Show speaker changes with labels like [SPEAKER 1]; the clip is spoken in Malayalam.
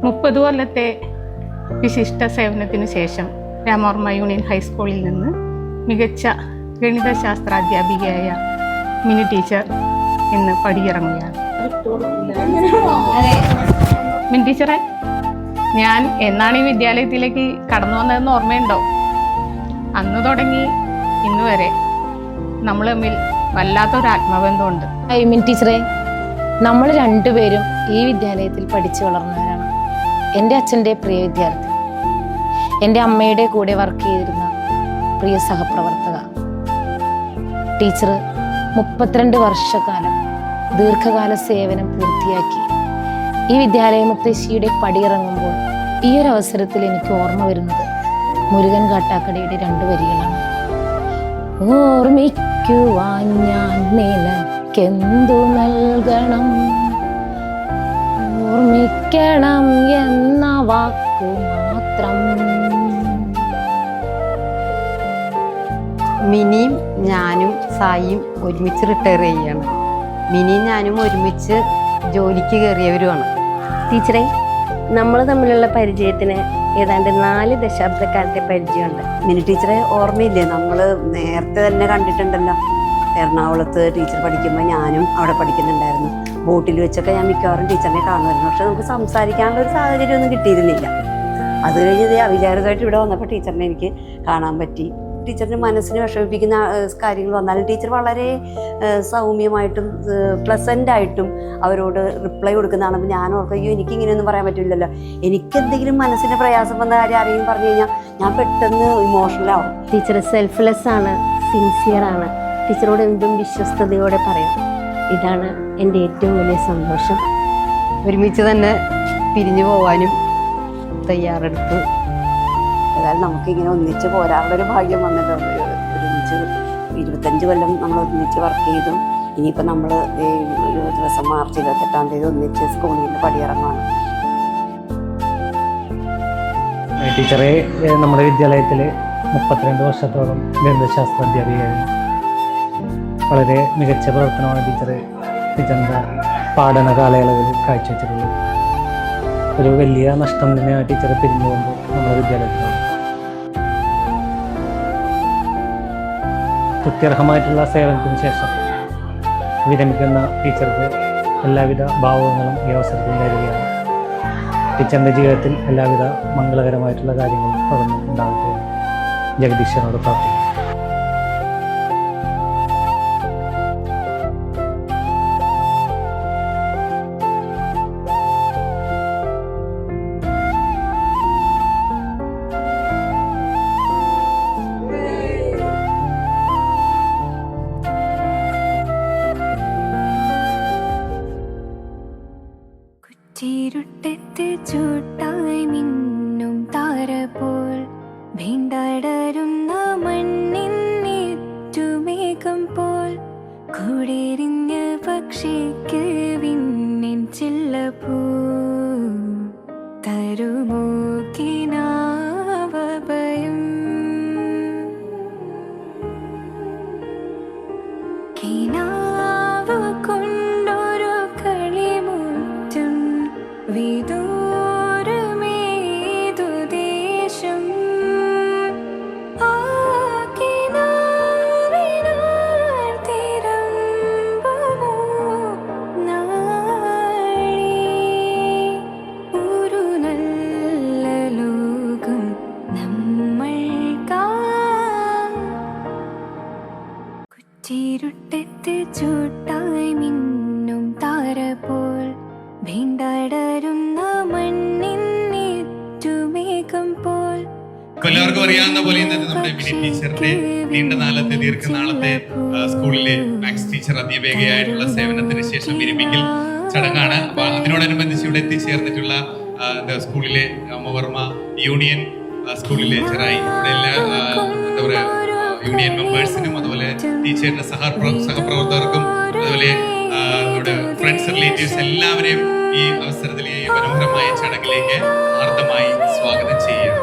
[SPEAKER 1] 30 കൊല്ലത്തെ വിശിഷ്ട സേവനത്തിനു ശേഷം രാമവർമ്മ യൂണിയൻ ഹൈസ്കൂളിൽ നിന്ന് മികച്ച ഗണിതശാസ്ത്ര അധ്യാപികയായ മിനി ടീച്ചർ ഇന്ന് പടിയിറങ്ങുകയാണ്. മിനി ടീച്ചറെ, ഞാൻ എന്നാണ് ഈ വിദ്യാലയത്തിലേക്ക് കടന്നു വന്നതെന്ന് ഓർമ്മയുണ്ടോ? അന്ന് തുടങ്ങി ഇന്ന് വരെ നമ്മൾ തമ്മിൽ വല്ലാത്തൊരു ആത്മബന്ധമുണ്ട്.
[SPEAKER 2] മിനി ടീച്ചറെ, നമ്മൾ രണ്ടുപേരും ഈ വിദ്യാലയത്തിൽ പഠിച്ചു വളർന്നവരാണ്. എൻ്റെ അച്ഛൻ്റെ പ്രിയ വിദ്യാർത്ഥി, എൻ്റെ അമ്മയുടെ കൂടെ വർക്ക് ചെയ്തിരുന്ന പ്രിയ സഹപ്രവർത്തക. ടീച്ചർ 32 വർഷക്കാലം ദീർഘകാല സേവനം പൂർത്തിയാക്കി ഈ വിദ്യാലയ മുത്തശ്ശിയുടെ പടിയിറങ്ങുമ്പോൾ ഈ ഒരു അവസരത്തിൽ എനിക്ക് ഓർമ്മ വരുന്നത് മുരുകൻ കാട്ടാക്കടയുടെ 2 വരികളാണ്. ഓർമ്മിക്കുവാൻ ഞാൻ നിനക്കെന്തു നൽകണം, ഓർമ്മിക്കണം എന്ന വാക്കു മാത്രം.
[SPEAKER 3] മിനിയും ഞാനും സായിയും ഒരുമിച്ച് റിട്ടയർ ചെയ്യാണ്. മിനിയും ഞാനും ഒരുമിച്ച് ജോലിക്ക് കയറിയവരുമാണ്.
[SPEAKER 4] ടീച്ചറെ, നമ്മൾ തമ്മിലുള്ള പരിചയത്തിന് ഏതാണ്ട് 4 ദശാബ്ദക്കാലത്തെ പരിചയമുണ്ട്.
[SPEAKER 3] മിനി ടീച്ചറെ ഓർമ്മയില്ലേ? നമ്മൾ നേരത്തെ തന്നെ കണ്ടിട്ടുണ്ടല്ലോ. എറണാകുളത്ത് ടീച്ചർ പഠിക്കുമ്പോൾ ഞാനും അവിടെ പഠിക്കുന്നുണ്ടായിരുന്നു. ബോട്ടിൽ വെച്ചൊക്കെ ഞാൻ മിക്കവാറും ടീച്ചറിനെ കാണുമായിരുന്നു. പക്ഷെ നമുക്ക് സംസാരിക്കാനുള്ള ഒരു സാഹചര്യമൊന്നും കിട്ടിയിരുന്നില്ല. അത് കഴിഞ്ഞ് അവിചാരിതമായിട്ട് ഇവിടെ വന്നപ്പോൾ ടീച്ചറിനെ എനിക്ക് കാണാൻ പറ്റി. ടീച്ചറിന് മനസ്സിനെ വിഷമിപ്പിക്കുന്ന കാര്യങ്ങൾ വന്നാലും ടീച്ചർ വളരെ സൗമ്യമായിട്ടും പ്ലസൻ്റായിട്ടും അവരോട് റിപ്ലൈ കൊടുക്കുന്നതാണ്. അപ്പോൾ ഞാൻ ഓർക്കും, അയ്യോ എനിക്കിങ്ങനെയൊന്നും പറയാൻ പറ്റില്ലല്ലോ, എനിക്കെന്തെങ്കിലും മനസ്സിന് പ്രയാസം വന്ന കാര്യം ആരെങ്കിലും പറഞ്ഞു കഴിഞ്ഞാൽ ഞാൻ പെട്ടെന്ന് ഇമോഷണലാവും.
[SPEAKER 4] ടീച്ചർ സെൽഫ്ലെസ് ആണ്, സിൻസിയറാണ്. ടീച്ചറോട് എന്തും വിശ്വസ്തയോടെ പറയാം. ഇതാണ് എൻ്റെ ഏറ്റവും വലിയ സന്തോഷം.
[SPEAKER 3] ഒരുമിച്ച് തന്നെ പിരിഞ്ഞു പോകാനും തയ്യാറെടുത്ത് ഏതായാലും നമുക്കിങ്ങനെ ഒന്നിച്ച് പോരാനുള്ളൊരു ഭാഗ്യം വന്നല്ലോ. ഒരുമിച്ച് 25 കൊല്ലം നമ്മൾ ഒന്നിച്ച് വർക്ക് ചെയ്തു. ഇനിയിപ്പോൾ നമ്മൾ ഒരു ദിവസം മാർച്ച് 28-ാം തീയതി ഒന്നിച്ച് സ്കൂളിൽ നിന്ന് പടിയിറങ്ങുകയാണ്.
[SPEAKER 5] ടീച്ചറെ നമ്മുടെ വിദ്യാലയത്തിൽ 32 വർഷത്തോളം ഗണിതശാസ്ത്ര അധ്യാപികയായിരുന്നു. വളരെ മികച്ച പ്രവർത്തനമാണ് ടീച്ചറിൻ്റെ പഠന കാലയളവിൽ കാഴ്ചവെച്ചിട്ടുള്ളത്. ഒരു വലിയ നഷ്ടം തന്നെയാണ് ടീച്ചർ പിരിഞ്ഞു പോകുമ്പോൾ നമ്മുടെ വിദ്യാലയത്തിലാണ്. കൃത്യർഹമായിട്ടുള്ള സേവനത്തിന് ശേഷം വിരമിക്കുന്ന ടീച്ചർക്ക് എല്ലാവിധ ഭാവുകങ്ങളും ഈ അവസരത്തിൽ നേരുകയാണ്. ടീച്ചറിൻ്റെ ജീവിതത്തിൽ എല്ലാവിധ മംഗളകരമായിട്ടുള്ള കാര്യങ്ങളും തുടർന്ന് ഉണ്ടാകുകയും ജഗദീശ്വരനോട് പ്രാർത്ഥിക്കുന്നു.
[SPEAKER 6] ചീരുട്ടത്ത് ചൂട്ടായി മിന്നും താര പോൽ വീണ്ടടരുന്ന മണ്ണിൻ ഏറ്റുമേഘം പോൽ കൂടെരിഞ്ഞ പക്ഷിക്ക് വിണ്ണിൻ ചില്ലപ്പൂ തരുമോ കിനാവഭയം. കിനാവ് കൊണ്ടൊരു കളിമുറ്റും വിദൂരമേതു ദേശം. ആ കിനാവിനാൽ തിരമ്പുമോ നാളെ ഒരു നല്ല ലോകം നമ്മൾക്കാ. കുറ്റിരുട്ടത്ത് ചൂട്ടായി മിന്നും താര പോൽ വീണ്ടടരുന്ന മണ്ണിൻ ഏറ്റുമേഘം പോൽ.
[SPEAKER 7] എല്ലാവർക്കും അറിയാവുന്ന പോലെ ഇന്നത്തെ നമ്മുടെ മിനി ടീച്ചറിന്റെ നീണ്ട നാളത്തെ ദീർഘനാളത്തെ സ്കൂളിലെ മാത്സ് ടീച്ചർ അധ്യാപികയായിട്ടുള്ള സേവനത്തിന് ശേഷം വിരമിക്കൽ ചടങ്ങാണ്. അപ്പൊ അതിനോടനുബന്ധിച്ച് ഇവിടെ എത്തിച്ചേർന്നിട്ടുള്ള സ്കൂളിലെ രാമവർമ്മ യൂണിയൻ സ്കൂളിലെ ചെറായി ഇവിടെ എല്ലാ എന്താ പറയാ യൂണിയൻ മെമ്പേഴ്സിനും അതുപോലെ ടീച്ചറിന്റെ സഹപ്രവർത്തകർക്കും അതുപോലെ നമ്മുടെ ഫ്രണ്ട്സ് റിലേറ്റീവ്സ് എല്ലാവരെയും ഈ അവസരത്തിൽ ഈ മനോഹരമായ ചടങ്ങിലേക്ക് ആർദ്രമായി സ്വാഗതം ചെയ്യുക.